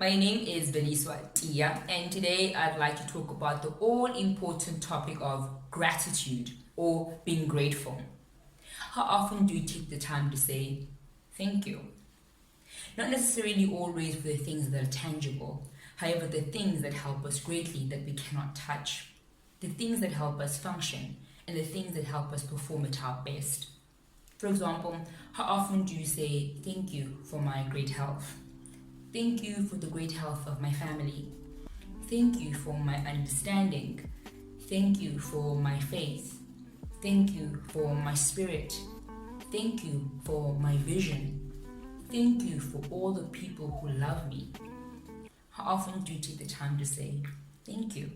My name is Beliswa Tia, and today I'd like to talk about the all-important topic of gratitude or being grateful. How often do you take the time to say thank you? Not necessarily always for the things that are tangible, however, the things that help us greatly that we cannot touch, the things that help us function, and the things that help us perform at our best. For example, how often do you say thank you for my great health? Thank you for the great health of my family. Thank you for my understanding. Thank you for my faith. Thank you for my spirit. Thank you for my vision. Thank you for all the people who love me. How often do you take the time to say thank you?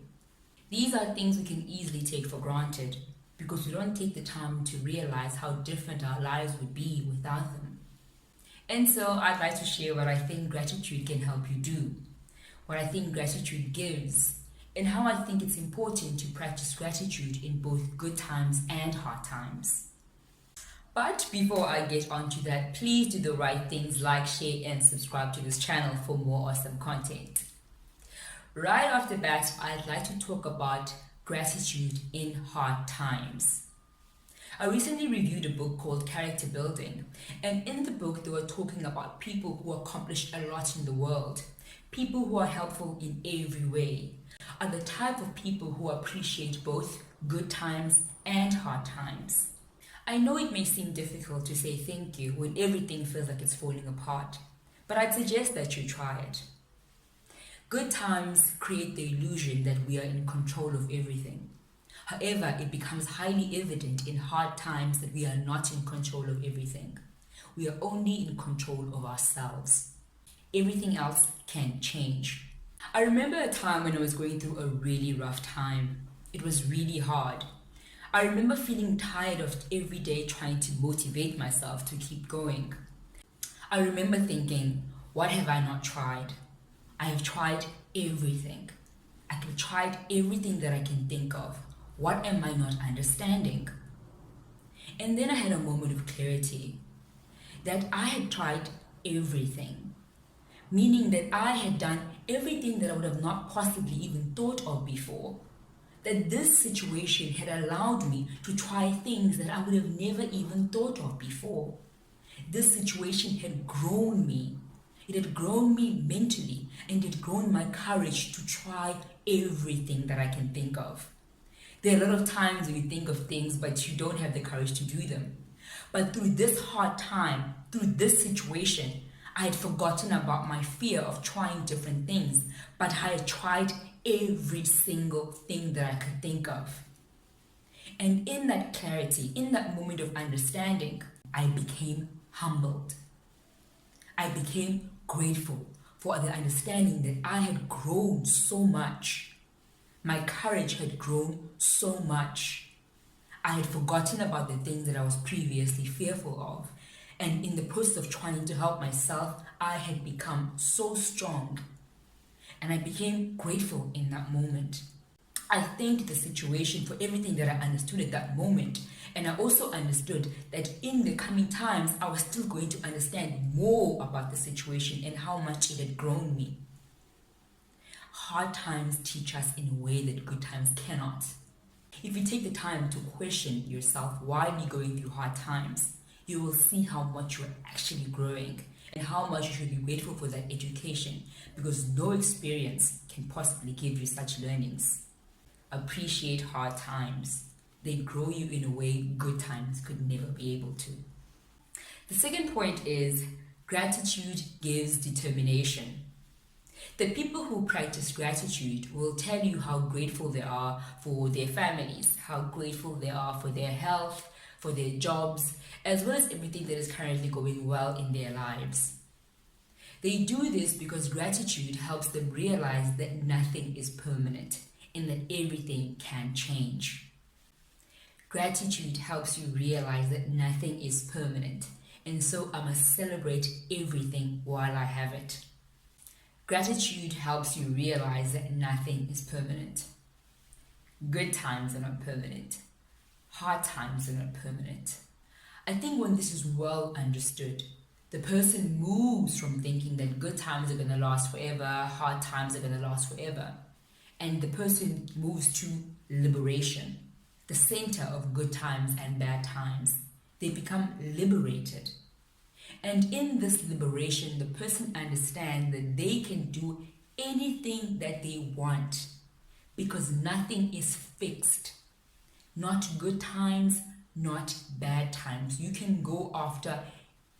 These are things we can easily take for granted because we don't take the time to realize how different our lives would be without them. And so I'd like to share what I think gratitude can help you do, what I think gratitude gives, and how I think it's important to practice gratitude in both good times and hard times. But before I get onto that, please do the right things like, share, and subscribe to this channel for more awesome content. Right off the bat, I'd like to talk about gratitude in hard times. I recently reviewed a book called Character Building, and in the book they were talking about people who accomplished a lot in the world. People who are helpful in every way are the type of people who appreciate both good times and hard times. I know it may seem difficult to say thank you when everything feels like it's falling apart, but I'd suggest that you try it. Good times create the illusion that we are in control of everything. However, it becomes highly evident in hard times that we are not in control of everything. We are only in control of ourselves. Everything else can change. I remember a time when I was going through a really rough time. It was really hard. I remember feeling tired of every day trying to motivate myself to keep going. I remember thinking, what have I not tried? I have tried everything. I have tried everything that I can think of. What am I not understanding? And then I had a moment of clarity that I had tried everything, meaning that I had done everything that I would have not possibly even thought of before. That this situation had allowed me to try things that I would have never even thought of before. This situation had grown me. It had grown me mentally, and it had grown my courage to try everything that I can think of. There are a lot of times when you think of things, but you don't have the courage to do them. But through this hard time, through this situation, I had forgotten about my fear of trying different things, but I had tried every single thing that I could think of. And in that clarity, in that moment of understanding, I became humbled. I became grateful for the understanding that I had grown so much. My courage had grown so much. I had forgotten about the things that I was previously fearful of. And in the process of trying to help myself, I had become so strong. And I became grateful in that moment. I thanked the situation for everything that I understood at that moment. And I also understood that in the coming times, I was still going to understand more about the situation and how much it had grown me. Hard times teach us in a way that good times cannot. If you take the time to question yourself while you're going through hard times, you will see how much you're actually growing and how much you should be grateful for that education, because no experience can possibly give you such learnings. Appreciate hard times. They grow you in a way good times could never be able to. The second point is gratitude gives determination. The people who practice gratitude will tell you how grateful they are for their families, how grateful they are for their health, for their jobs, as well as everything that is currently going well in their lives. They do this because gratitude helps them realize that nothing is permanent and that everything can change. Gratitude helps you realize that nothing is permanent, and so I must celebrate everything while I have it. Gratitude helps you realize that nothing is permanent. Good times are not permanent. Hard times are not permanent. I think when this is well understood, The person moves from thinking that good times are going to last forever, hard times are going to last forever. And the person moves to liberation, the center of good times and bad times. They become liberated. And in this liberation, the person understands that they can do anything that they want because nothing is fixed. Not good times, not bad times. You can go after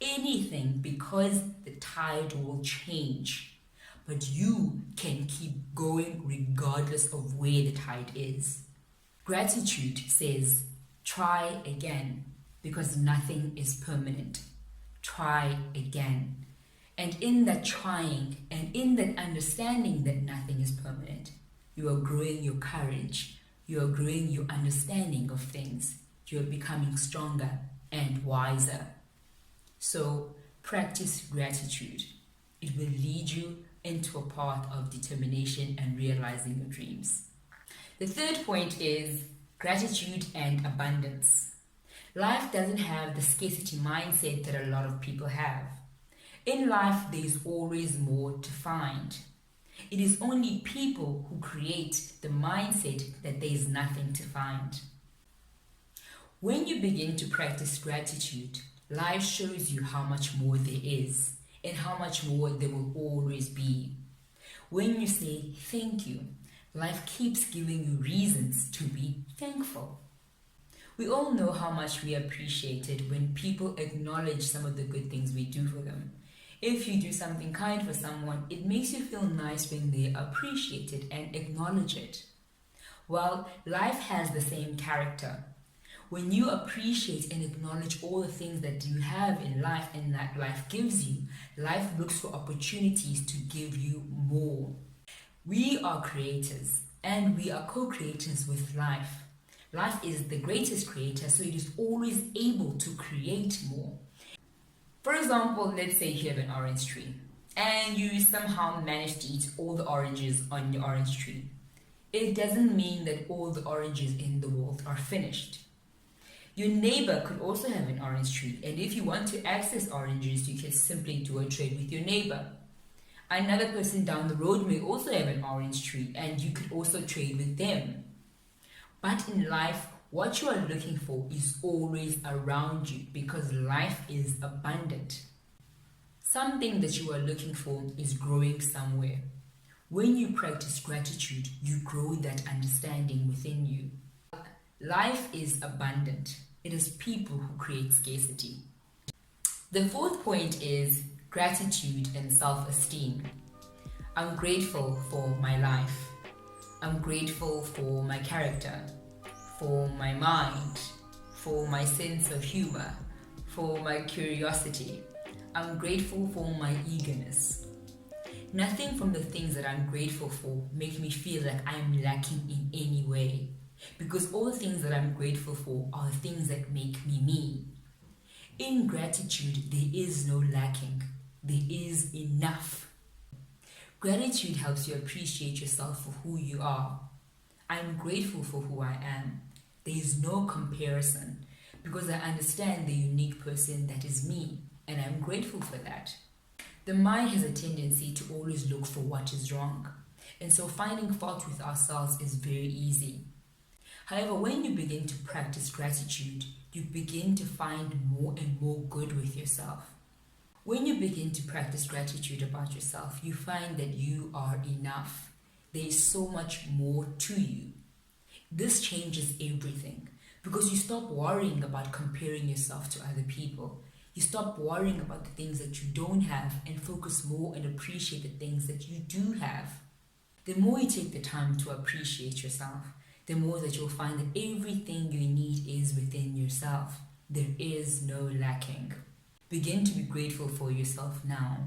anything because the tide will change. But you can keep going regardless of where the tide is. Gratitude says, try again because nothing is permanent. Try again. And in that trying and in that understanding that nothing is permanent, you are growing your courage. You are growing your understanding of things. You are becoming stronger and wiser. So practice gratitude. It will lead you into a path of determination and realizing your dreams. The third point is gratitude and abundance. Life doesn't have the scarcity mindset that a lot of people have. In life, there is always more to find. It is only people who create the mindset that there is nothing to find. When you begin to practice gratitude, life shows you how much more there is and how much more there will always be. When you say thank you, life keeps giving you reasons to be thankful. We all know how much we appreciate it when people acknowledge some of the good things we do for them. If you do something kind for someone, it makes you feel nice when they appreciate it and acknowledge it. Well, life has the same character. When you appreciate and acknowledge all the things that you have in life and that life gives you, life looks for opportunities to give you more. We are creators and we are co-creators with life. Life is the greatest creator, so it is always able to create more. For example, let's say you have an orange tree and you somehow manage to eat all the oranges on your orange tree. It doesn't mean that all the oranges in the world are finished. Your neighbor could also have an orange tree, and if you want to access oranges, you can simply do a trade with your neighbor. Another person down the road may also have an orange tree, and you could also trade with them. But in life, what you are looking for is always around you because life is abundant. Something that you are looking for is growing somewhere. When you practice gratitude, you grow that understanding within you. Life is abundant. It is people who create scarcity. The fourth point is gratitude and self-esteem. I'm grateful for my life. I'm grateful for my character, for my mind, for my sense of humor, for my curiosity. I'm grateful for my eagerness. Nothing from the things that I'm grateful for make me feel like I'm lacking in any way. Because all the things that I'm grateful for are the things that make me me. In gratitude, there is no lacking. There is enough. Gratitude helps you appreciate yourself for who you are. I'm grateful for who I am. There is no comparison because I understand the unique person that is me, and I'm grateful for that. The mind has a tendency to always look for what is wrong, and so finding fault with ourselves is very easy. However, when you begin to practice gratitude, you begin to find more and more good with yourself. When you begin to practice gratitude about yourself, you find that you are enough. There is so much more to you. This changes everything because you stop worrying about comparing yourself to other people. You stop worrying about the things that you don't have and focus more and appreciate the things that you do have. The more you take the time to appreciate yourself, the more that you'll find that everything you need is within yourself. There is no lacking. Begin to be grateful for yourself now.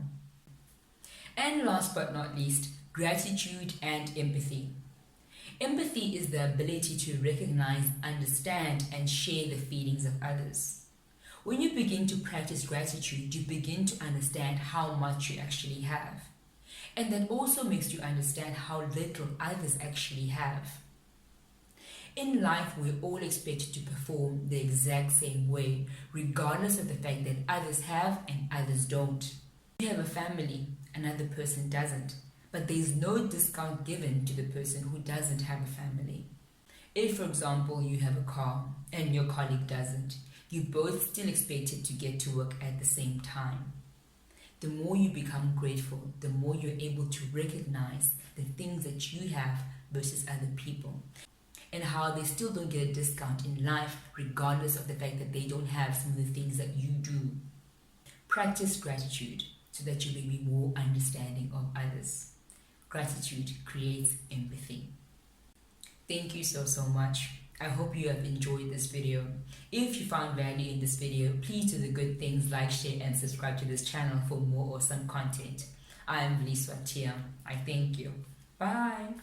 And last but not least, gratitude and empathy. Empathy is the ability to recognize, understand, and share the feelings of others. When you begin to practice gratitude, you begin to understand how much you actually have. And that also makes you understand how little others actually have. In life, we're all expected to perform the exact same way, regardless of the fact that others have and others don't. You have a family, another person doesn't, but there's no discount given to the person who doesn't have a family. If, for example, you have a car and your colleague doesn't, you both still expected to get to work at the same time. The more you become grateful, the more you're able to recognize the things that you have versus other people, and how they still don't get a discount in life regardless of the fact that they don't have some of the things that you do. Practice gratitude so that you may be more understanding of others. Gratitude creates empathy. Thank you so much. I hope you have enjoyed this video. If you found value in this video, please do the good things like, share and subscribe to this channel for more awesome content. I am Vliswa Tia. I thank you. Bye.